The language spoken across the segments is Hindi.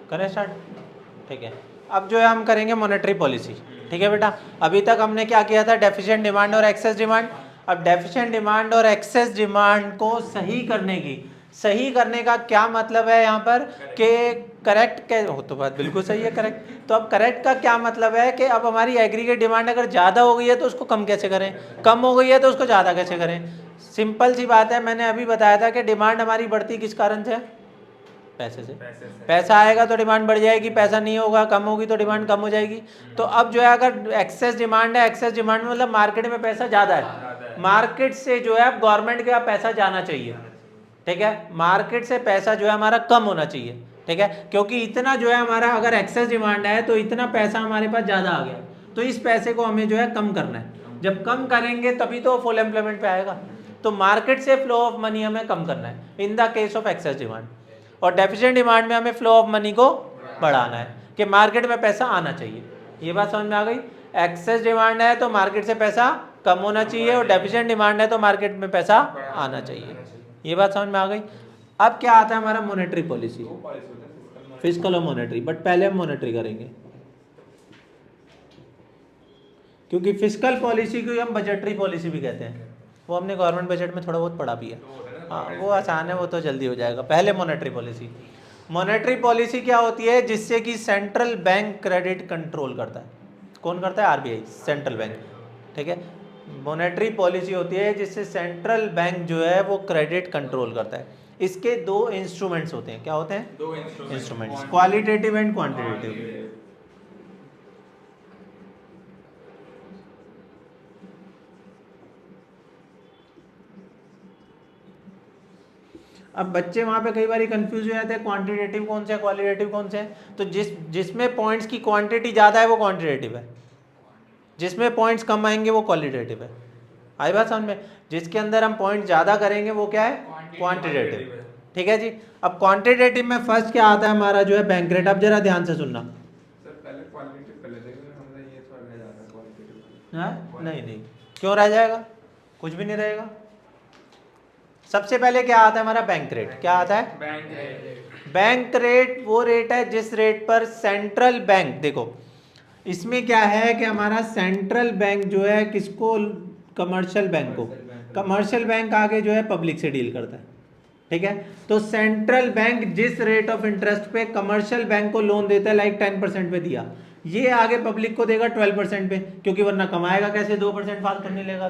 करें स्टार्ट? ठीक है, अब जो है हम करेंगे मॉनेटरी पॉलिसी। ठीक है बेटा, अभी तक हमने क्या किया था, डेफिशिएंट डिमांड और एक्सेस डिमांड। अब डेफिशिएंट डिमांड और एक्सेस डिमांड को सही करने का क्या मतलब है यहाँ पर कि करेक्ट हो तो बात बिल्कुल सही है, करेक्ट। तो अब करेक्ट का क्या मतलब है कि अब हमारी एग्रीगेट डिमांड अगर ज़्यादा हो गई है तो उसको कम कैसे करें, कम हो गई है तो उसको ज़्यादा कैसे करें। सिंपल सी बात है, मैंने अभी बताया था कि डिमांड हमारी बढ़ती किस कारण से, पैसे से। पैसा आएगा तो डिमांड बढ़ जाएगी, पैसा नहीं होगा, कम होगी तो डिमांड कम हो जाएगी। तो अब जो है अगर एक्सेस डिमांड है, एक्सेस डिमांड में मतलब मार्केट में पैसा ज़्यादा है, मार्केट से जो है गवर्नमेंट के पास पैसा जाना चाहिए। ठीक है, मार्केट से पैसा जो है हमारा कम होना चाहिए। ठीक है, क्योंकि इतना जो है हमारा अगर एक्सेस डिमांड है तो इतना पैसा हमारे पास ज़्यादा आ गया, तो इस पैसे को हमें जो है कम करना है। जब कम करेंगे तभी तो फुल एम्प्लॉयमेंट पे आएगा। तो मार्केट से फ्लो ऑफ मनी हमें कम करना है इन the case of excess demand, और डेफिशिएंट डिमांड में हमें फ्लो ऑफ मनी को बढ़ाना है कि मार्केट में पैसा आना चाहिए। ये बात समझ में आ गई? एक्सेस डिमांड है तो मार्केट से पैसा कम होना चाहिए, और डेफिशिएंट डिमांड है तो मार्केट में पैसा आना चाहिए। ये बात समझ में आ गई? अब क्या आता है हमारा मॉनेटरी पॉलिसी, फिस्कल और मॉनेटरी। बट पहले हम मॉनेटरी करेंगे, क्योंकि फिस्कल पॉलिसी को हम बजटरी पॉलिसी भी कहते हैं। वो हमने गवर्नमेंट बजट में थोड़ा बहुत पढ़ा भी है। हाँ वो आसान है, वो तो जल्दी हो जाएगा। पहले मॉनेटरी पॉलिसी। मॉनेटरी पॉलिसी क्या होती है, जिससे कि सेंट्रल बैंक क्रेडिट कंट्रोल करता है। कौन करता है? RBI, central bank. ठीक है, मॉनेटरी पॉलिसी होती है जिससे सेंट्रल बैंक जो है वो क्रेडिट कंट्रोल करता है। इसके दो इंस्ट्रूमेंट्स होते हैं। क्या होते हैं? दो इंस्ट्रूमेंट्स, क्वालिटेटिव एंड क्वांटिटेटिव। अब बच्चे वहाँ पे कई बार कंफ्यूज हो जाते हैं, क्वांटिटेटिव कौन सा है, क्वालिटेटिव कौन सा है। तो जिसमें पॉइंट्स की क्वांटिटी ज़्यादा है वो क्वांटिटेटिव है, जिसमें पॉइंट्स कम आएंगे वो क्वालिटेटिव है। आई बात समझ में? जिसके अंदर हम पॉइंट ज़्यादा करेंगे वो क्या है? क्वांटिटेटिव। ठीक है जी। अब क्वांटिटेटिव में फर्स्ट क्या आता है हमारा जो है बैंक रेट। अब जरा ध्यान से सुनना। सर पहले क्वालिटेटिव कर लेते हैं, हमने ये थोड़ा रह जाता है क्वालिटेटिव। हाँ नहीं, क्यों रह जाएगा, कुछ भी नहीं रहेगा। सबसे पहले क्या आता है हमारा बैंक रेट। क्या आता है? Bank rate. बैंक रेट वो रेट है जिस रेट पर सेंट्रल बैंक, देखो इसमें क्या है कि हमारा सेंट्रल बैंक जो है किसको, कमर्शियल बैंक को, कमर्शियल बैंक आगे जो है पब्लिक से डील करता है। ठीक है, तो सेंट्रल बैंक जिस रेट ऑफ इंटरेस्ट पे कमर्शियल बैंक को लोन देता है, लाइक 10% पे दिया, ये आगे पब्लिक को देगा 12% पे, क्योंकि वरना कमाएगा कैसे, 2% फालतू नहीं लेगा।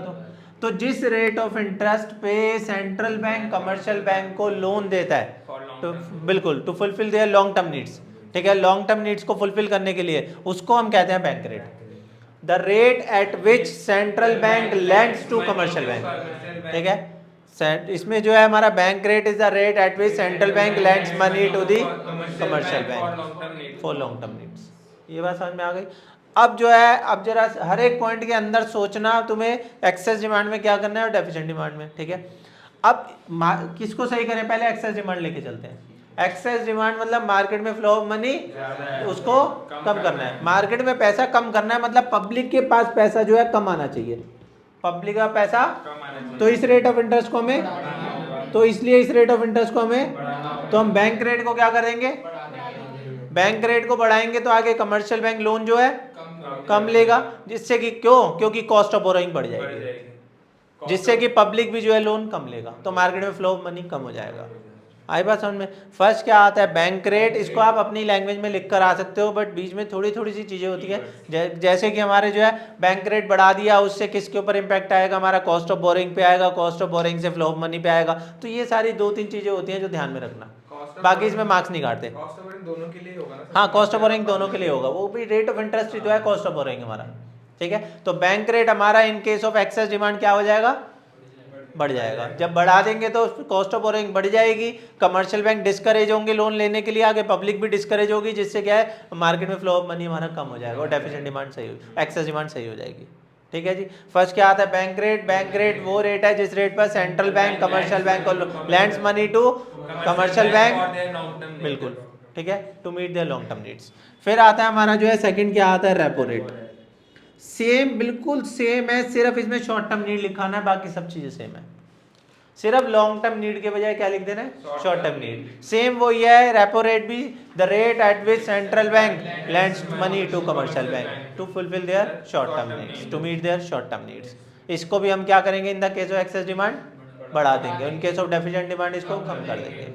तो जिस रेट ऑफ इंटरेस्ट पे सेंट्रल बैंक कमर्शियल बैंक को लोन देता है, तो बिल्कुल to fulfil their long term needs. ठीक है, लॉन्ग टर्म नीड्स को फुलफिल करने के लिए, उसको हम कहते हैं bank rate. The rate at which central bank lends to commercial bank. ठीक है, इसमें जो है हमारा bank rate is the rate at which central bank lends money to the commercial bank for long term needs. ये बात समझ में आ गई? अब जो है, अब जरा हर एक पॉइंट के अंदर सोचना तुम्हें, एक्सेस डिमांड में क्या करना है और डेफिशिएंट डिमांड में। ठीक है, अब किसको सही करें, पहले एक्सेस डिमांड लेके चलते हैं। एक्सेस डिमांड मतलब मार्केट में फ्लो ऑफ मनी, उसको कम करना है। मार्केट में पैसा कम करना है मतलब पब्लिक के पास पैसा जो है कम आना चाहिए, पब्लिक का पैसा। तो इस रेट ऑफ इंटरेस्ट को हमें, तो इसलिए इस रेट ऑफ इंटरेस्ट को हमें, तो हम बैंक रेट को क्या करेंगे, बैंक रेट को बढ़ाएंगे तो आगे कमर्शियल बैंक लोन जो है कम लेगा, जिससे कि क्योंकि कॉस्ट ऑफ बोरोइंग बढ़ जाएगी, जिससे कि पब्लिक भी जो है लोन कम लेगा, तो मार्केट में फ्लो ऑफ मनी कम हो जाएगा। आई बात समझ में? फर्स्ट क्या आता है, बैंक रेट। इसको आप अपनी लैंग्वेज में लिख कर आ सकते हो, बट बीच में थोड़ी थोड़ी सी चीज़ें होती है, जैसे कि हमारे जो है बैंक रेट बढ़ा दिया, उससे किसके ऊपर इंपैक्ट आएगा, हमारा कॉस्ट ऑफ बोरिंग पे आएगा, कॉस्ट ऑफ बोरिंग से फ्लो ऑफ मनी पे आएगा। तो ये सारी 2-3 चीज़ें होती हैं जो ध्यान में रखना, बाकी इसमें मार्क्स नहीं काटते। कॉस्ट ऑफ बोरिंग दोनों के लिए होगा ना? हाँ, कॉस्ट ऑफ बोरिंग दोनों के लिए होगा, वो भी रेट ऑफ इंटरेस्ट ही तो है कॉस्ट ऑफ बोरिंग हमारा। ठीक है, तो बैंक रेट हमारा इन केस ऑफ एक्सेस डिमांड क्या हो जाएगा, बढ़ जाएगा। जब बढ़ा देंगे तो कॉस्ट ऑफ बोरोइंग बढ़ जाएगी, कमर्शियल बैंक डिस्करेज होंगे लोन लेने के लिए, आगे पब्लिक भी डिस्करेज होगी, जिससे क्या है मार्केट में फ्लो ऑफ मनी हमारा कम हो जाएगा और डेफिशिएंट डिमांड सही हो, एक्सेस डिमांड सही हो जाएगी। ठीक है जी। फर्स्ट क्या आता है, बैंक रेट। बैंक रेट वो रेट है जिस रेट पर सेंट्रल बैंक कमर्शियल बैंक को lends money to commercial bank, बिल्कुल। ठीक है, to meet their long term needs. फिर आता है हमारा जो है सेकंड क्या आता है, रेपो रेट। सेम, बिल्कुल सेम है, सिर्फ इसमें शॉर्ट टर्म नीड लिखाना है, बाकी सब चीजें सेम है। सिर्फ लॉन्ग टर्म नीड के बजाय क्या लिख देना है, शॉर्ट टर्म नीड। सेम वो ये है रेपो रेट भी, the rate at which central bank lends money to commercial bank to fulfil their short term needs, to meet their short term needs. इसको भी हम क्या करेंगे, in the case of excess demand बढ़ा देंगे, in case of deficient demand इसको कम कर देंगे।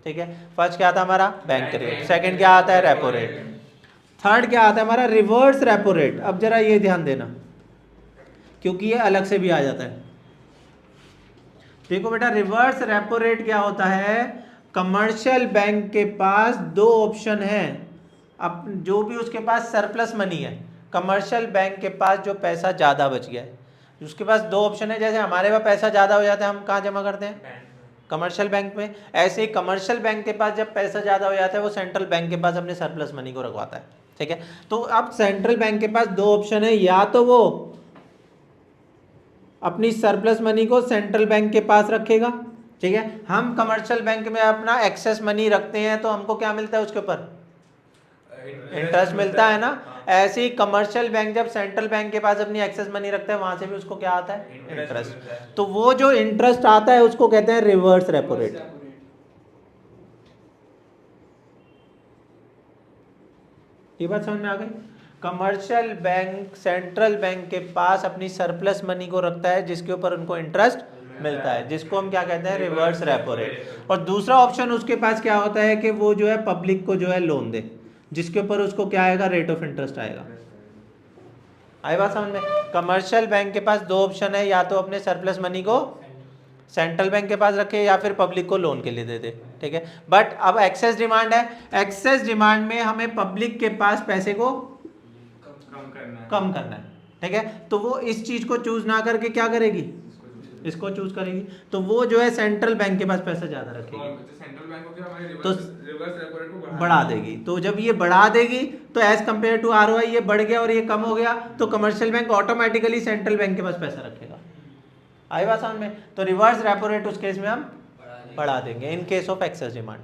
ठीक है, फर्स्ट क्या था हमारा बैंक रेट, सेकंड क्या आता है रेपो रेट, थर्ड क्या आता है हमारा रिवर्स रेपो रेट। अब जरा ये ध्यान देना क्योंकि ये अलग से भी आ जाता है। देखो बेटा रिवर्स रेपो रेट क्या होता है, कमर्शियल बैंक के पास दो ऑप्शन है, अब जो भी उसके पास सरप्लस मनी है, कमर्शियल बैंक के पास जो पैसा ज़्यादा बच गया है, उसके पास दो ऑप्शन है। जैसे हमारे पास पैसा ज़्यादा हो जाता है, हम कहाँ जमा करते हैं, कमर्शियल बैंक में। ऐसे ही कमर्शियल बैंक के पास जब पैसा ज़्यादा हो जाता है, वो सेंट्रल बैंक के पास अपने सरप्लस मनी को रखवाता है। ठीक है, तो अब सेंट्रल बैंक के पास दो ऑप्शन है, या तो वो अपनी सरप्लस मनी को सेंट्रल बैंक के पास रखेगा, ठीक है, हम कमर्शियल बैंक में अपना एक्सेस मनी रखते हैं तो हमको क्या मिलता है उसके ऊपर, इंटरेस्ट मिलता है ना। ऐसे ही कमर्शियल बैंक जब सेंट्रल बैंक के पास अपनी एक्सेस मनी रखता है, वहां से भी उसको क्या आता है, इंटरेस्ट। तो वो जो इंटरेस्ट आता है उसको कहते हैं रिवर्स रेपो रेट। ये बात समझ में आ गई। कमर्शियल बैंक सेंट्रल बैंक के पास अपनी सरप्लस मनी को रखता है जिसके ऊपर उनको इंटरेस्ट मिलता है, जिसको हम क्या कहते हैं, रिवर्स रेपो रेट। और दूसरा ऑप्शन उसके पास क्या होता है कि वो जो है पब्लिक को जो है लोन दे, जिसके ऊपर उसको क्या आएगा, रेट ऑफ इंटरेस्ट आएगा। आई बात समझ में। कमर्शियल बैंक के पास दो ऑप्शन है, या तो अपने सरप्लस मनी को सेंट्रल बैंक के पास रखे या फिर पब्लिक को लोन के लिए दे दे। ठीक है, बट अब एक्सेस डिमांड है, एक्सेस डिमांड में हमें पब्लिक के पास पैसे को कम करना है। ठीक है, तो वो इस चीज को चूज ना करके क्या करेगी, इसको चूज करेगी, तो वो जो है सेंट्रल बैंक के पास पैसा ज्यादा रखेगी, सेंट्रल बैंक को क्या हमारे तो रिवर्स रेपो रेट को बढ़ा देगी। तो जब ये बढ़ा देगी तो एज कंपेयर टू आरओआई ये बढ़ गया और ये कम हो गया, तो commercial bank automatically central bank के पास पैसा रखेगा। आई बात समझ में। तो रिवर्स रेपो रेट उस केस में हम बढ़ा देंगे in case of excess demand.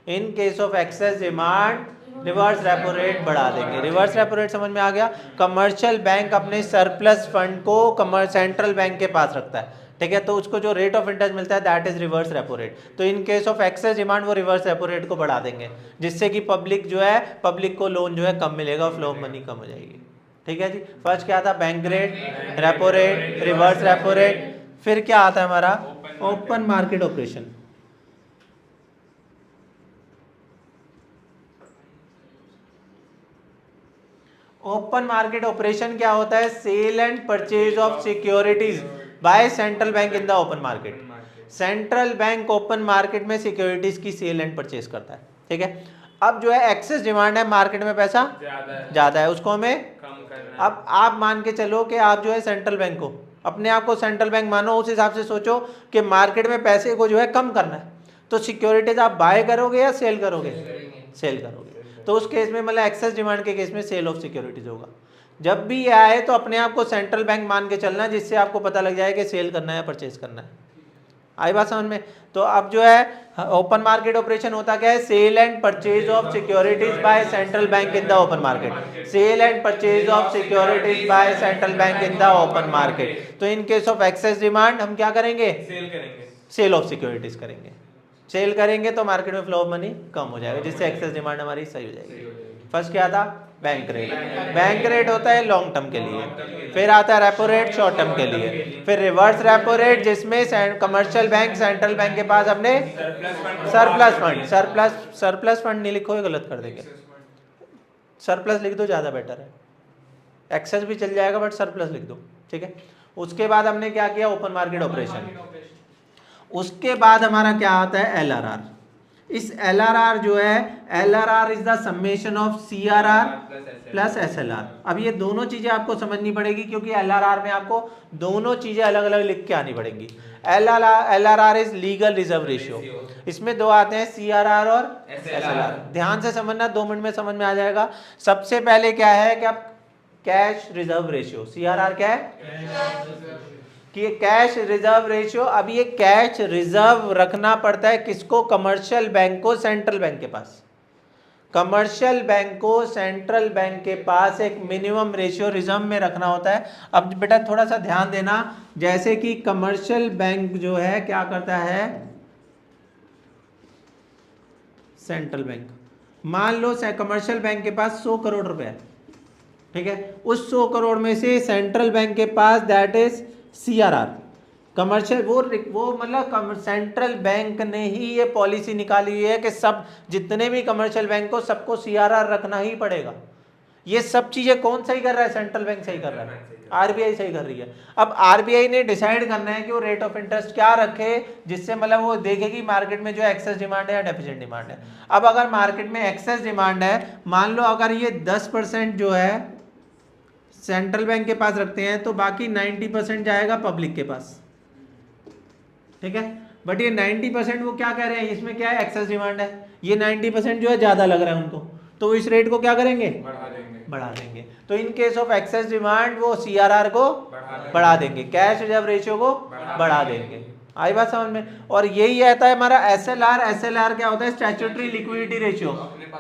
In case of excess demand reverse repo rate बढ़ा देंगे। रिवर्स रेपो रेट समझ में आ गया। कमर्शियल बैंक अपने सरप्लस फंड को सेंट्रल बैंक के पास रखता है, ठीक है, तो उसको जो रेट ऑफ इंटरेस्ट मिलता है that is reverse repo rate. तो in case of excess demand वो रिवर्स रेपो रेट को बढ़ा देंगे, जिससे कि पब्लिक जो है, पब्लिक को लोन जो है कम मिलेगा, फ्लो ऑफ मनी कम हो जाएगी। ठीक है जी। फर्स्ट क्या था, bank rate, repo rate, reverse repo rate. फिर क्या आता है हमारा, open market operation. Open market operation क्या होता है, sale and purchase of securities by central bank in the open market. Central bank open market में सिक्योरिटीज की सेल एंड परचेज करता है। ठीक है, अब जो है एक्सेस डिमांड है, मार्केट में पैसा ज्यादा है, उसको हमें कम करना है। अब आप मान के चलो कि आप जो है सेंट्रल बैंक को, अपने आप को सेंट्रल बैंक मानो, उस हिसाब से सोचो कि मार्केट में पैसे को जो है कम करना है, तो सिक्योरिटीज आप बाय करोगे या सेल करोगे, सेल करोगे। तो उस केस में मतलब एक्सेस डिमांड के केस में सेल ऑफ सिक्योरिटीज होगा। जब भी ये आए तो अपने आप को सेंट्रल बैंक मान के चलना, जिससे आपको पता लग जाए कि सेल करना है या परचेज करना है। आई बात समझ में। तो अब जो है ओपन मार्केट ऑपरेशन होता क्या है, sale and purchase of securities by central bank in the open market. Sale and purchase of securities by central bank in the open market. तो in case of excess demand हम क्या करेंगे, सेल करेंगे, सेल ऑफ सिक्योरिटीज करेंगे। सेल करेंगे तो मार्केट में फ्लो ऑफ मनी कम हो जाएगा, जिससे एक्सेस डिमांड हमारी सही हो जाएगी। फर्स्ट क्या था, बैंक रेट। बैंक रेट होता है लॉन्ग टर्म के लिए। फिर आता है रेपो रेट, शॉर्ट टर्म के लिए। फिर रिवर्स रेपो रेट, जिसमें कमर्शियल बैंक सेंट्रल बैंक के पास अपने सरप्लस फंड नहीं लिखो, गलत कर देंगे, सरप्लस लिख दो, ज़्यादा बेटर है। एक्सेस भी चल जाएगा बट सरप्लस लिख दो। ठीक है, उसके बाद हमने क्या किया, ओपन मार्केट ऑपरेशन। उसके बाद हमारा क्या आता है, एलआरआर। इस एलआरआर जो है, LRR is the summation of CRR plus SLR. अब ये दोनों चीजें आपको समझनी पड़ेगी, क्योंकि एलआरआर में आपको दोनों चीजें अलग अलग लिख के आनी पड़ेंगी। LRR is legal reserve ratio. इसमें दो आते हैं, सीआरआर और एसएलआर। ध्यान से समझना, 2 मिनट में समझ में आ जाएगा। सबसे पहले क्या है कि आप कैश रिजर्व रेशियो, सीआरआर क्या है कि कैश रिजर्व रेशियो। अब ये कैश रिजर्व रखना पड़ता है किसको, कमर्शियल बैंक को सेंट्रल बैंक के पास। कमर्शियल बैंक को सेंट्रल बैंक के पास एक मिनिमम रेशियो रिजर्व में रखना होता है। अब बेटा थोड़ा सा ध्यान देना, जैसे कि कमर्शियल बैंक जो है क्या करता है, सेंट्रल बैंक, मान लो कमर्शियल बैंक के पास 100 करोड़ रुपए है, ठीक है, उस 100 करोड़ में से सेंट्रल बैंक के पास दैट इज CRR, कमर्शियल वो मतलब सेंट्रल बैंक ने ही ये पॉलिसी निकाली हुई है कि सब जितने भी कमर्शियल बैंक को सबको CRR रखना ही पड़ेगा। ये सब चीजें कौन सही कर रहा है? सेंट्रल बैंक सही कर रहा है, RBI सही कर रही है। अब RBI ने डिसाइड करना है कि वो रेट ऑफ इंटरेस्ट क्या रखे, जिससे मतलब वो देखेगी मार्केट में जो एक्सेस डिमांड है या डेफिसिट डिमांड है। अब अगर मार्केट में एक्सेस डिमांड है, मान लो अगर ये 10% जो है सेंट्रल बैंक के पास रखते हैं तो बाकी 90% जाएगा पब्लिक के पास, ठीक है। बट ये 90% वो क्या कह रहे हैं, इसमें क्या है, एक्सेस डिमांड है, ये 90% जो है ज्यादा लग रहा है उनको, तो इस रेट को क्या करेंगे, बढ़ा देंगे। तो in case of excess demand वो CRR को बढ़ा देंगे, कैश रिजर्व रेशियो को बढ़ा देंगे। आई बात समझ में? और यही आता है हमारा SLR क्या होता है, स्टैट्यूटरी लिक्विडिटी रेशियो।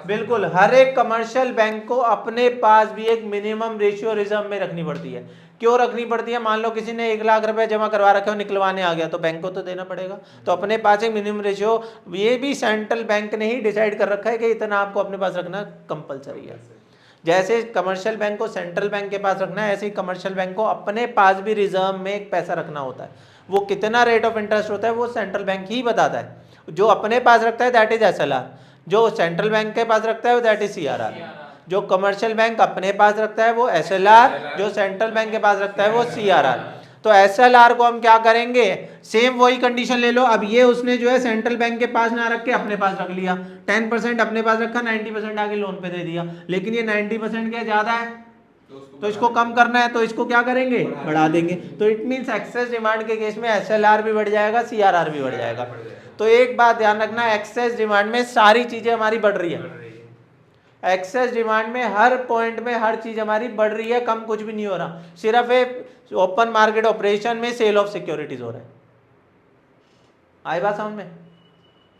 बिल्कुल, हर एक कमर्शियल बैंक को अपने पास भी एक मिनिमम रेशियो रिजर्व में रखनी पड़ती है। क्यों रखनी पड़ती है? मान लो किसी ने 1 लाख रुपए जमा करवा रखे हो, निकलवाने आ गया तो बैंक को तो देना पड़ेगा, तो अपने पास एक मिनिमम रेशियो, ये भी सेंट्रल बैंक ने ही डिसाइड कर रखा है कि इतना आपको अपने पास रखना कंपलसरी है। जैसे कमर्शियल बैंक को सेंट्रल बैंक के पास रखना है, ऐसे ही कमर्शियल बैंक को अपने पास भी रिजर्व में एक पैसा रखना होता है। वो कितना रेट ऑफ इंटरेस्ट होता है वो सेंट्रल बैंक ही बताता है। जो अपने पास रखता है दैट इज SLR, जो सेंट्रल बैंक के पास रखता है दैट इज CRR। जो कमर्शियल बैंक अपने पास रखता है वो SLR, जो सेंट्रल बैंक के पास रखता है वो CRR। तो SLR को हम क्या करेंगे, सेम वही कंडीशन ले लो। अब ये उसने जो है सेंट्रल बैंक के पास ना रख के अपने पास रख लिया, 10% अपने पास रखा, 90% आगे लोन पे दे दिया, लेकिन ये 90% क्या ज्यादा है, तो इसको कम करना है, तो इसको क्या करेंगे, बढ़ा देंगे। तो इट मींस एक्सेस डिमांड के केस में SLR भी बढ़ जाएगा, CRR भी बढ़ जाएगा। तो एक बात ध्यान रखना, एक्सेस डिमांड में सारी चीजें हमारी बढ़ रही है। एक्सेस डिमांड में हर पॉइंट में हर चीज हमारी बढ़ रही है, कम कुछ भी नहीं हो रहा। सिर्फ एक ओपन मार्केट ऑपरेशन में सेल ऑफ सिक्योरिटीज हो रहा है। आई बात समझ में?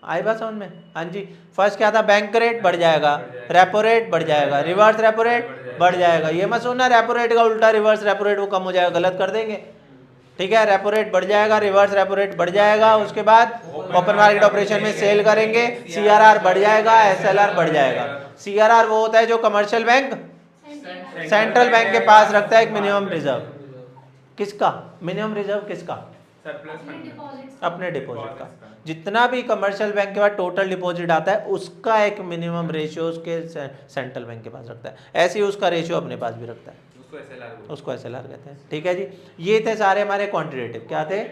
आई बात समझ में? हाँ जी। फर्स्ट क्या था, बैंक रेट बढ़ जाएगा, रेपो रेट बढ़ जाएगा, रिवर्स रेपो रेट बढ़ जाएगा। ये मत सोचना रेपो रेट का उल्टा रिवर्स रेपो रेट वो कम हो जाएगा, गलत कर देंगे, ठीक है। रेपो रेट बढ़ जाएगा, रिवर्स रेपो रेट बढ़ जाएगा, उसके बाद ओपन मार्केट ऑपरेशन में सेल करेंगे, CRR बढ़ जाएगा, SLR बढ़ जाएगा। CRR वो होता है जो कमर्शियल बैंक सेंट्रल बैंक के पास रखता है एक मिनिमम रिजर्व। किसका मिनिमम रिजर्व? किसका? अपने डिपॉजिट का। जितना भी कमर्शियल बैंक के पास टोटल डिपॉजिट आता है उसका एक मिनिमम रेशियो उसके सेंट्रल बैंक के पास रखता है, ऐसे ही उसका रेशियो अपने पास भी रखता है, उसको SLR कहते हैं, ठीक है जी। ये थे सारे हमारे क्वांटिटेटिव, क्या थे,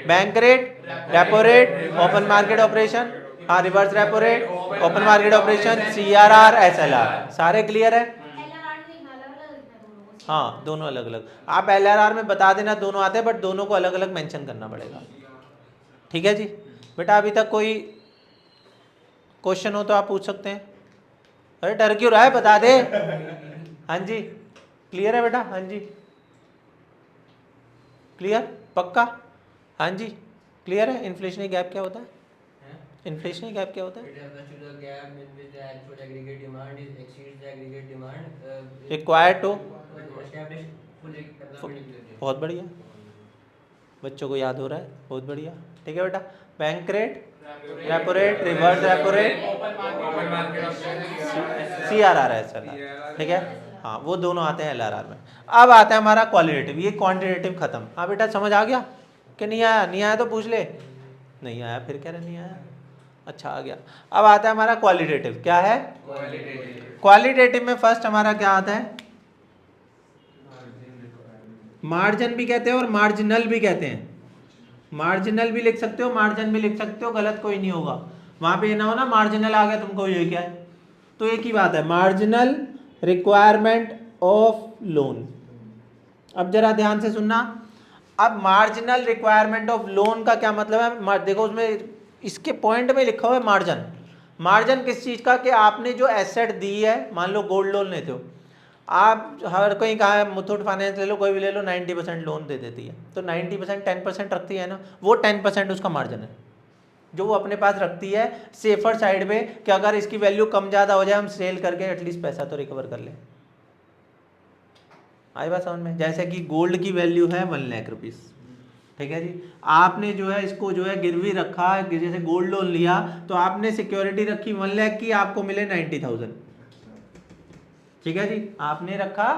bank rate, repo rate, open market operation, हाँ reverse repo rate, open market operation, CRR, SLR, सारे क्लियर है? हाँ दोनों अलग अलग, आप LRR में बता देना दोनों आते हैं, बट दोनों को अलग अलग मेंशन करना पड़ेगा, ठीक है जी। बेटा अभी तक कोई क्वेश्चन हो तो आप पूछ सकते हैं। अरे डर क्यों रहा है, बता दे। हाँ जी क्लियर है बेटा? हाँ जी क्लियर, पक्का? हाँ जी क्लियर है। इन्फ्लेशनरी गैप क्या होता है? इन्फ्लेशनरी गैप क्या होता है? रिक्वायर्ड टू, बहुत बढ़िया, बच्चों को याद हो रहा है, बहुत बढ़िया, ठीक है बेटा। Bank rate, repo rate, reverse repo rate, CRR है SLR, ठीक है। हाँ वो दोनों आते हैं LRR में। अब आता है हमारा क्वालिटेटिव, ये क्वांटिटेटिव खत्म। हाँ बेटा समझ आ गया कि नहीं आया? नहीं आया तो पूछ ले, नहीं आया फिर कह रहे नहीं आया, अच्छा आ गया। अब आता है हमारा क्वालिटेटिव, क्या है क्वालिटेटिव में फर्स्ट हमारा क्या आता है, मार्जिन भी कहते हैं और मार्जिनल भी कहते हैं। मार्जिनल भी लिख सकते हो, मार्जिन भी लिख सकते हो, गलत कोई नहीं होगा। वहां पे ये ना हो ना मार्जिनल आ गया तुमको ये क्या है, तो एक ही बात है, मार्जिनल रिक्वायरमेंट ऑफ लोन। अब जरा ध्यान से सुनना, अब मार्जिनल रिक्वायरमेंट ऑफ लोन का क्या मतलब है, देखो उसमें इसके पॉइंट में लिखा हुआ है मार्जिन। मार्जिन किस चीज का, कि आपने जो एसेट दी है, मान लो गोल्ड लोन लेते हो आप, हर कोई कहा है मुथूट फाइनेंस ले लो, कोई भी ले लो, 90% लोन दे देती है, तो 90% 10% रखती है ना, वो 10% उसका मार्जिन है, जो वो अपने पास रखती है सेफर साइड पे कि अगर इसकी वैल्यू कम ज़्यादा हो जाए हम सेल करके एटलीस्ट पैसा तो रिकवर कर लें। आई बात समझ में? जैसे कि गोल्ड की वैल्यू है 1 लाख रुपीज़, ठीक है जी, आपने जो है इसको जो है गिरवी रखा, जैसे गोल्ड लोन लिया तो आपने सिक्योरिटी रखी 1 लाख की, आपको मिले 90,000, ठीक है जी, आपने रखा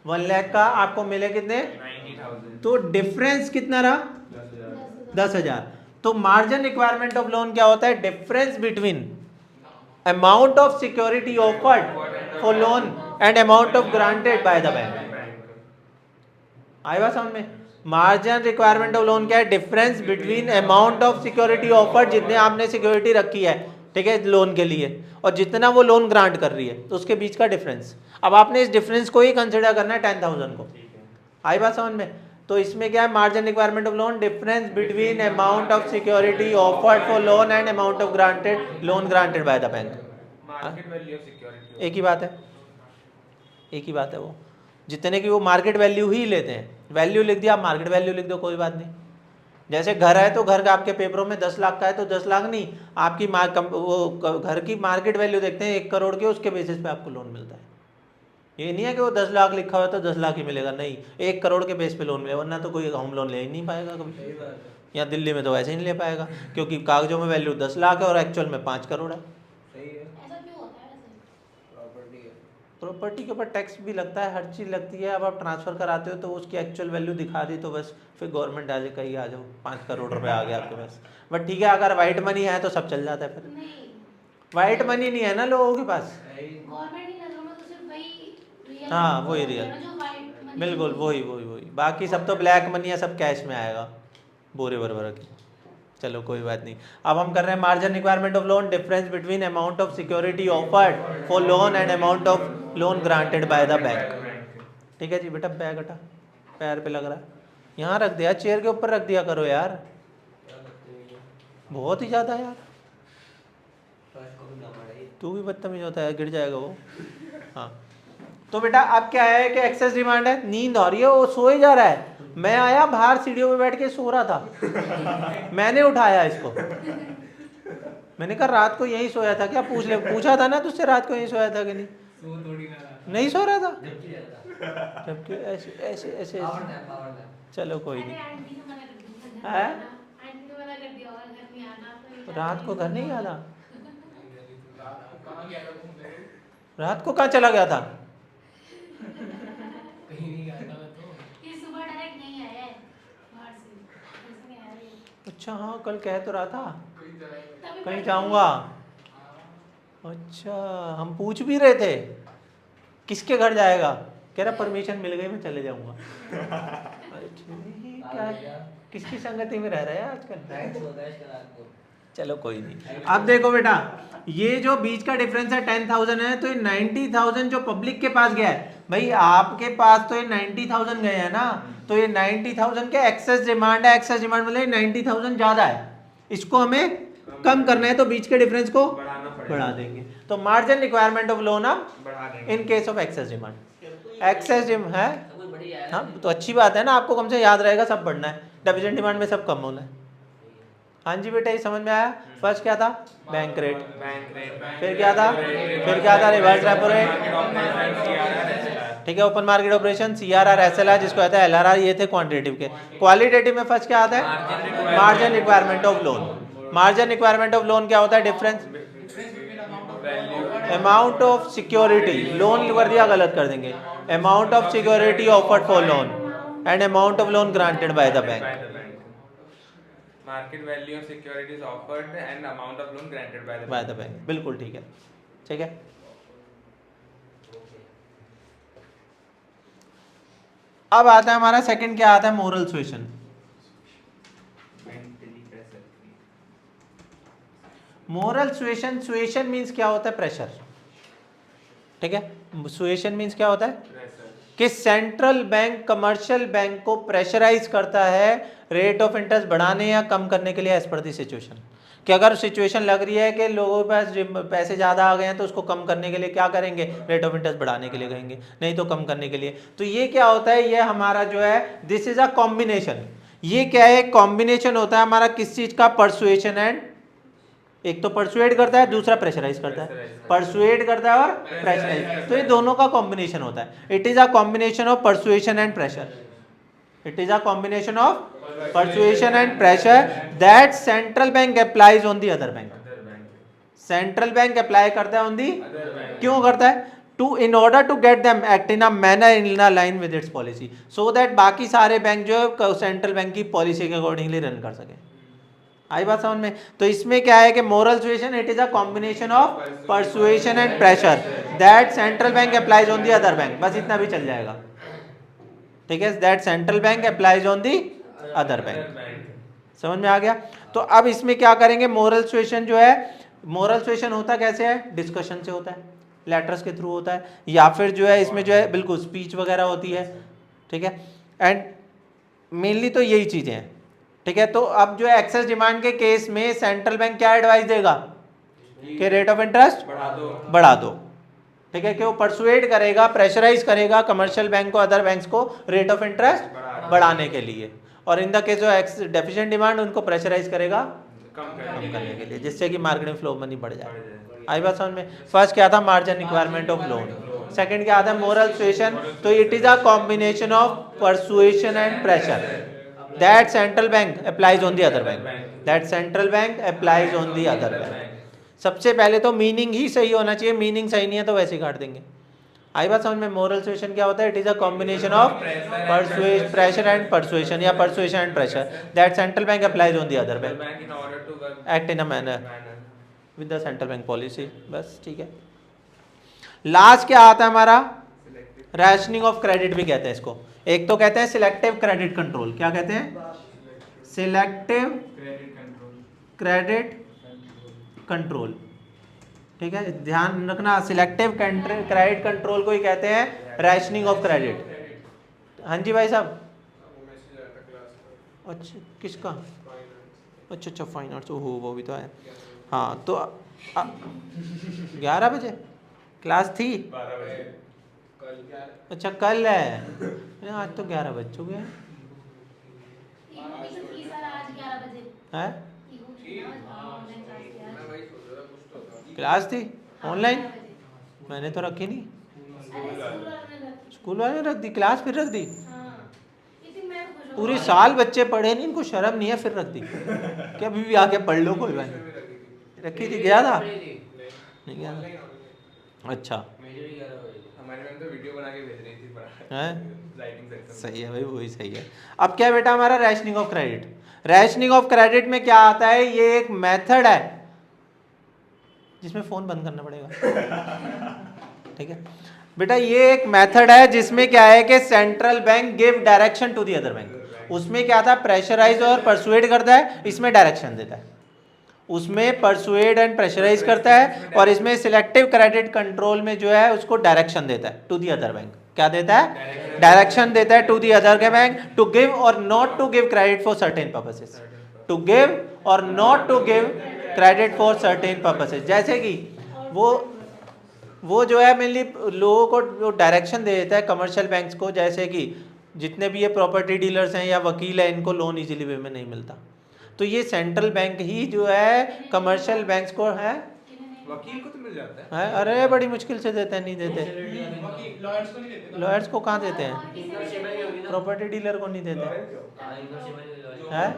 1 लाख का, आपको मिले कितने 90,000। तो डिफरेंस कितना रहा 10,000। 10,000। तो मार्जिन रिक्वायरमेंट ऑफ लोन क्या होता है? Difference between amount of security offered for loan and amount of granted by the bank. आई बात समझ में? मार्जिन रिक्वायरमेंट ऑफ लोन क्या है? Difference between amount of security offered, जितने आपने सिक्योरिटी रखी है, ठीक है, लोन के लिए, और जितना वो लोन ग्रांट कर रही है, तो उसके बीच का डिफरेंस। अब आपने इस डिफरेंस को ही कंसिडर करना है 10,000 को। आई बात समझ में? तो इसमें क्या है? Margin requirement of loan difference between amount of security offered for loan and amount of granted loan granted by the bank. Market value of security. एक ही बात है, एक ही बात है। वो जितने की वो मार्केट वैल्यू ही लेते हैं, वैल्यू लिख दिया, आप मार्केट वैल्यू लिख दो, कोई बात नहीं। जैसे घर है तो घर का आपके पेपरों में 10 लाख का है तो 10 लाख नहीं, आपकी वो घर की मार्केट वैल्यू देखते हैं 1 करोड़ के, उसके बेसिस पे आपको लोन मिलता है। ये नहीं है कि वो 10 लाख लिखा हुआ है तो 10 लाख ही मिलेगा, नहीं, 1 करोड़ के बेस पे लोन मिलेगा, वरना तो कोई होम लोन ले ही नहीं पाएगा कभी। या दिल्ली में तो वैसे ही नहीं ले पाएगा, क्योंकि कागजों में वैल्यू 10 लाख है और एक्चुअल में 5 करोड़ है। प्रॉपर्टी के ऊपर टैक्स भी लगता है, हर चीज़ लगती है। अब आप ट्रांसफ़र कराते हो तो उसकी एक्चुअल वैल्यू दिखा दी तो बस फिर गवर्नमेंट आ जाए, कहीं आ जाओ 5 करोड़ रुपए आ गया आपके पास। बट ठीक है, अगर वाइट मनी है तो सब चल जाता है। फिर वाइट मनी नहीं है ना लोगों के पास, हाँ वही रियल, बिल्कुल वही वही वही, बाकी सब तो ब्लैक मनी है, सब कैश में आएगा बोरे भर भर के। चलो कोई बात नहीं। अब हम कर रहे हैं margin requirement of loan difference between amount of security offered for loan and amount of loan granted by the bank. ठीक है जी बेटा, बैग हटा, पैर पे लग रहा है, यहाँ रख दिया, चेयर के ऊपर रख दिया करो यार, बहुत ही ज़्यादा यार, तू भी बदतमीज होता है, गिर जाएगा वो। हाँ तो बेटा अब क्या है कि एक्सेस डिमांड है, नींद आ रही है, वो सोए जा रहा है, मैं आया बाहर सीढ़ियों पे बैठ के सो रहा था, मैंने उठाया इसको, मैंने कहा रात को यहीं सोया था क्या, पूछा था ना तुझसे रात को यहीं सोया था कि नहीं, नहीं सो रहा था, जबकि ऐसे ऐसे ऐसे, चलो कोई नहीं है, रात को घर नहीं गया था, रात को कहाँ चला गया था, अच्छा हाँ कल कह तो रहा था कहीं जाऊंगा, अच्छा हम पूछ भी रहे थे किसके घर जाएगा, कह रहा परमिशन मिल गई मैं चले जाऊंगा। अरे ठीक क्या, किसकी संगति में रह रहा है आजकल, चलो कोई नहीं। अब देखो बेटा, ये जो बीच का डिफरेंस है 10,000 है, तो ये 90,000 जो पब्लिक के पास गया है, भाई आपके पास तो ये 90,000 गए हैं ना, तो ये 90,000 के एक्सेस डिमांड है, एक्सेस डिमांड मतलब 90,000 ज़्यादा है, इसको हमें कम करना है, तो बीच के डिफरेंस को बढ़ा देंगे। तो मार्जिन रिक्वायरमेंट ऑफ लोन अब इन case of excess demand, excess demand है, हाँ तो अच्छी बात है ना, आपको कम से याद रहेगा सब बढ़ना है, डिविजन डिमांड में सब कम होना है। हाँ जी बेटा, ये समझ में आया। फर्स्ट क्या था, बैंक रेट, फिर क्या था, रिवर्स रेपो रेट, ठीक है, open market operation, CRR SLR जिसको कहता है LRR, ये थे क्वांटिटेटिव के। क्वालिटेटिव में फर्स्ट क्या आता है, margin requirement of loan. Margin requirement of loan क्या होता है, difference amount of security, loan कर दिया गलत कर देंगे, amount of security offered for loan and amount of loan granted by the bank. Market value of securities offered and amount of loan granted by the bank, बिल्कुल ठीक है, ठीक है। अब आता है हमारा सेकंड, क्या आता है, moral suasion. Moral suasion, suasion means क्या होता है, प्रेशर, ठीक है, सुएशन मीन्स क्या होता है कि सेंट्रल बैंक कमर्शियल बैंक को प्रेशराइज करता है रेट ऑफ इंटरेस्ट बढ़ाने या कम करने के लिए एज पर दी सिचुएशन, कि अगर सिचुएशन लग रही है कि लोगों के पास पैसे ज़्यादा आ गए हैं तो उसको कम करने के लिए क्या करेंगे, रेट ऑफ इंटरेस्ट बढ़ाने के लिए कहेंगे, नहीं तो कम करने के लिए। तो ये क्या होता है, ये हमारा जो है दिस इज अ कॉम्बिनेशन, ये क्या है, कॉम्बिनेशन होता है हमारा किस चीज़ का, परसुएशन एंड एक तो परसुएड करता है, दूसरा प्रेशराइज करता है। परसुएड करता है और प्रेशराइज, तो ये दोनों का कॉम्बिनेशन होता है। It is a combination of persuasion and pressure. It is a combination of persuasion and pressure that central bank applies on the other bank. Central bank apply करता है ऑन दी, क्यों करता है? To in order to get them act in a manner in a line with its policy, so that बाकी सारे बैंक जो है सेंट्रल बैंक की पॉलिसी के अकॉर्डिंगली रन कर सके। आई बात समझ में? तो इसमें क्या है कि moral suasion it is a combination of persuasion and pressure that central bank applies on the other bank, बस इतना भी चल जाएगा, ठीक है? That central bank applies on the other bank. समझ में आ गया? तो अब इसमें क्या करेंगे, मोरल सुएशन जो है, मोरल सुएशन होता कैसे है? डिस्कशन से होता है, लेटर्स के थ्रू होता है, या फिर जो है इसमें जो है बिल्कुल स्पीच वगैरह होती है, ठीक है? एंड मेनली तो यही चीजें हैं, ठीक है? तो अब जो है एक्सेस डिमांड के केस में सेंट्रल बैंक क्या एडवाइस देगा कि रेट ऑफ इंटरेस्ट बढ़ा दो, ठीक है? कि वो परसुएड करेगा, प्रेशराइज करेगा कमर्शियल बैंक को, अदर बैंक्स को रेट ऑफ इंटरेस्ट बढ़ाने के लिए, और इन the case of deficient demand उनको प्रेशराइज करेगा कम करने के लिए, जिससे कि मार्केट फ्लो मनी बढ़ जाए। आई बात समझ में? फर्स्ट क्या था? Margin requirement of loan. Second क्या था? Moral suasion. तो it is a combination of persuasion and pressure that central bank applies on the other bank, that central bank applies on the other bank. सबसे पहले तो मीनिंग ही सही होना चाहिए, मीनिंग सही नहीं है तो वैसे ही काट देंगे। आई बात समझ में? मोरल सुएशन क्या होता है? It is a combination of pressure and persuasion या persuasion and pressure that central bank applies on the other bank act in a manner with the central bank policy. बस ठीक है। लास्ट क्या आता है हमारा? रैशनिंग ऑफ क्रेडिट भी कहते हैं इसको। एक तो कहते हैं सिलेक्टिव क्रेडिट कंट्रोल। क्या कहते हैं? सिलेक्टिव क्रेडिट कंट्रोल, ठीक है? ध्यान रखना, सिलेक्टिव क्रेडिट कंट्रोल को ही कहते हैं रैशनिंग ऑफ क्रेडिट। हाँ जी भाई साहब। अच्छा किसका? अच्छा फाइन आर्ट्स, ओहो वो भी तो है। हाँ तो 11 बजे क्लास थी? अच्छा कल है, आज तो 11 बज चुके हैं। क्लास थी ऑनलाइन? मैंने तो रखी नहीं। स्कूल वाले ने रख दी क्लास, फिर रख दी? पूरे साल बच्चे पढ़े नहीं, इनको शर्म नहीं है, फिर रख दी क्या? अभी भी आके पढ़ लो, कोई बात नहीं। रखी थी? गया था? नहीं गया था? अच्छा हमारे मैम तो वीडियो बना के भेज रही थी है, सही है भाई, वही सही है। अब क्या बेटा हमारा rationing of credit. Rationing of credit में क्या आता है? ये एक मेथड है जिसमें फोन बंद करना पड़ेगा, ठीक है बेटा? ये एक मेथड है जिसमें क्या है कि central bank give direction to the other bank. उसमें क्या था? प्रेशराइज और परसुएड करता है, इसमें डायरेक्शन देता है। उसमें परसुएड एंड प्रेशराइज करता है, और इसमें सिलेक्टिव क्रेडिट कंट्रोल में जो है उसको डायरेक्शन देता है टू दी अदर बैंक। क्या देता है? डायरेक्शन देता है to the other bank to give or not to give credit for certain purposes. To give or not to give credit for certain purposes. जैसे कि वो जो है मेनली लोगों को जो डायरेक्शन दे देता है कमर्शियल बैंक्स को, जैसे कि जितने भी ये प्रॉपर्टी डीलर्स हैं या वकील हैं, इनको लोन इजीली वे में नहीं मिलता, तो ये सेंट्रल बैंक ही जो है कमर्शियल बैंक्स को है, वकील को तो मिल जाता है अरे बड़ी मुश्किल से देते हैं, नहीं देते। लॉयर्स को नहीं देते, लॉयर्स को कहाँ देते हैं? प्रॉपर्टी डीलर को नहीं देते हैं।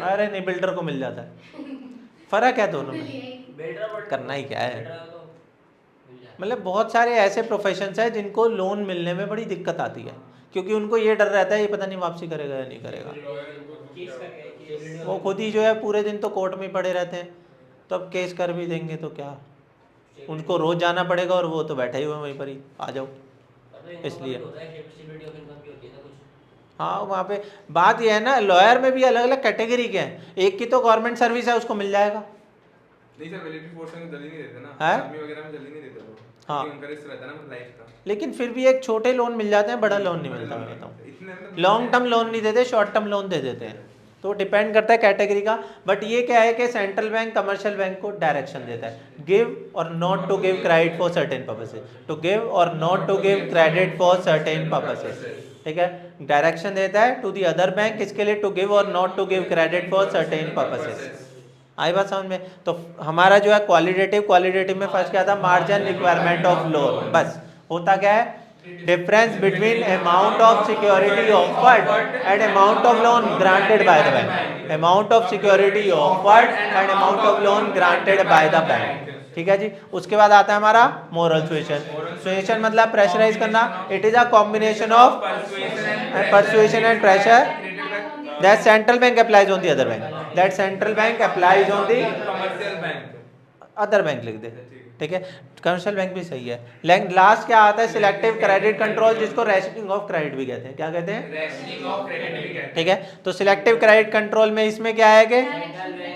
अरे नहीं, बिल्डर को मिल जाता है। फर्क है दोनों में, करना ही क्या है। मतलब बहुत सारे ऐसे प्रोफेशंस हैं जिनको लोन मिलने में बड़ी दिक्कत आती है, क्योंकि उनको ये डर रहता है ये पता नहीं वापसी करेगा या नहीं करेगा। वो खुद ही जो है पूरे दिन तो कोर्ट में पड़े रहते हैं, तो अब केस कर भी देंगे तो क्या, उनको रोज जाना पड़ेगा, और वो तो बैठे ही हुए वहीं पर ही, आ जाओ। इसलिए हाँ, वहाँ पे बात ये है ना, लॉयर में भी अलग अलग कैटेगरी के हैं। एक की तो गवर्नमेंट सर्विस है, उसको मिल जाएगा। नहीं सर, मिलिट्री फोर्स में जल्दी नहीं देते ना, है? आर्मी वगैरह में जल्दी नहीं देते वो, हाँ, उनका रिस्क रहता है ना लाइफ का। लेकिन फिर भी एक छोटे लोन मिल जाते हैं, बड़ा लोन नहीं मिलता। मैं बताऊँ, लॉन्ग टर्म लोन नहीं देते, शॉर्ट टर्म लोन दे देते हैं, तो डिपेंड करता है कैटेगरी का। बट ये क्या है कि सेंट्रल बैंक कमर्शियल बैंक को डायरेक्शन देता है, give or not to give credit for certain purposes, to give or not to give credit for certain purposes, ठीक है। डायरेक्शन देता है टू दी अदर बैंक, किसके लिए? To give or not to give credit for certain purposes. आई बात समझ में? तो हमारा जो है क्वालिटेटिव में फर्स्ट क्या था? Margin requirement of loan. बस होता क्या है? Difference between amount of security offered and amount of loan granted by the bank. Amount of security offered and amount of loan granted by the bank. ठीक है जी। उसके बाद आता है हमारा मोरल सुएशन मतलब प्रेशराइज करना। It is a combination of persuasion and pressure that central bank applies on the other bank, that central bank applies on the commercial bank other bank लिख दे। ठीक है, कमर्शियल बैंक भी सही है। लेकिन लास्ट क्या आता है? सिलेक्टिव क्रेडिट कंट्रोल, जिसको रेशनिंग ऑफ क्रेडिट भी कहते हैं। क्या कहते हैं? रेशनिंग ऑफ क्रेडिट भी कहते हैं। ठीक है, तो सिलेक्टिव क्रेडिट कंट्रोल में इसमें क्या है कि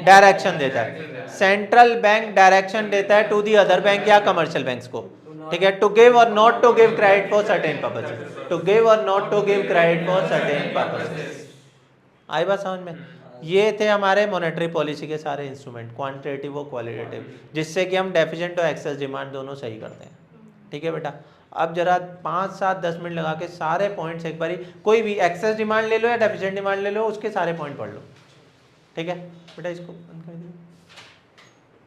डायरेक्शन देता है। सेंट्रल बैंक डायरेक्शन देता है टू दी अदर बैंक या कमर्शियल बैंक्स को। ठीक है, to give or not to give credit for certain purposes, to give or not to give credit for certain purposes. आई बात समझ में? ये थे हमारे मॉनेटरी पॉलिसी के सारे इंस्ट्रूमेंट, क्वांटिटेटिव और क्वालिटेटिव, जिससे कि हम डेफिसिएंट और एक्सेस डिमांड दोनों सही करते हैं। ठीक है बेटा, अब जरा 5, 7, 10 मिनट लगा के सारे पॉइंट्स एक बारी, कोई भी एक्सेस डिमांड ले लो या डेफिसिएंट डिमांड ले लो, उसके सारे पॉइंट पढ़ लो। ठीक है बेटा, इसको बंद कर दीजिए।